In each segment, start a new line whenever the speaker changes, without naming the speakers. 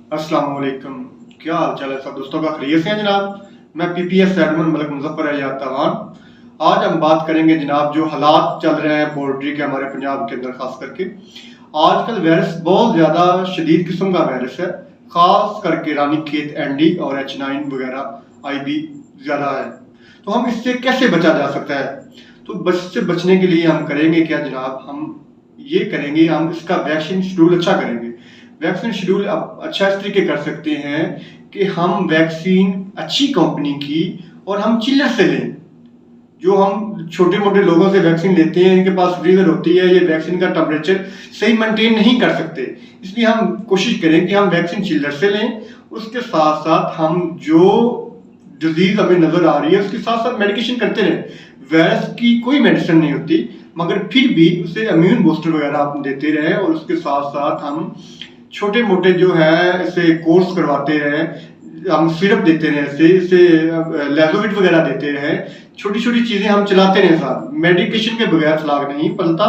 अस्सलाम वालेकुम। क्या हाल चाल है सब दोस्तों का? खैरियत से हैं जनाब। मैं पीपीएस एडमन मलिक मुजफ्फर अली तवान। आज हम बात करेंगे जनाब जो हालात चल रहे हैं पोल्ट्री के हमारे पंजाब के अंदर, खास करके आजकल वायरस बहुत ज़्यादा शदीद किस्म का वायरस है, खास करके रानीखेत एंडी और H9 वगैरह आईबी ज़्यादा है। तो हम इससे कैसे बचा जा सकता है? तो इससे बचने के लिए हम करेंगे क्या जनाब? हम ये करेंगे, हम इसका वैक्सीन शेड्यूल अच्छा करेंगे। वैक्सीन शेड्यूल आप अच्छा इस तरीके कर सकते हैं कि हम वैक्सीन अच्छी कंपनी की और हम चिल्लर से लें। जो हम छोटे मोटे लोगों से वैक्सीन लेते हैं, इनके पास फ्रीजर होती है, ये वैक्सीन का टेम्परेचर सही मेंटेन नहीं कर सकते, इसलिए हम कोशिश करें कि हम वैक्सीन चिल्लर से लें। उसके साथ साथ हम जो डिजीज हमें नजर आ रही है उसके साथ साथ मेडिकेशन करते रहें। वायरस की कोई मेडिसिन नहीं होती, मगर फिर भी उसे इम्यून बूस्टर वगैरह आप देते रहें, और उसके साथ साथ हम छोटे मोटे जो है इसे कोर्स करवाते रहे, हम सिरप देते रहे, इसे लैजोविट वगैरह देते रहे, छोटी छोटी चीजें हम चलाते रहे। साथ मेडिकेशन के बगैर फलाग नहीं पलता।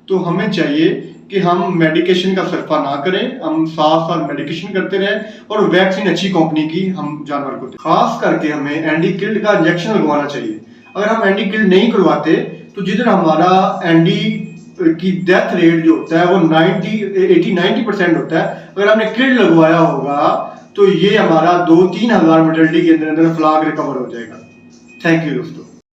तो हमें चाहिए कि हम मेडिकेशन का सरफा ना करें, हम साथ साथ मेडिकेशन करते रहे और वैक्सीन अच्छी कंपनी की हम जानवर को दें। खास करके हमें एंडी किल्ड का इंजेक्शन लगवाना चाहिए। अगर हम एंडी किल्ड नहीं करवाते तो जिधर हमारा एंडी की डेथ रेट जो होता है वो 80-90% होता है, अगर हमने किल्ड लगवाया होगा तो ये हमारा 2-3 हज़ार मोर्टेलिटी के अंदर अंदर फ्लाग रिकवर हो जाएगा। थैंक यू दोस्तों।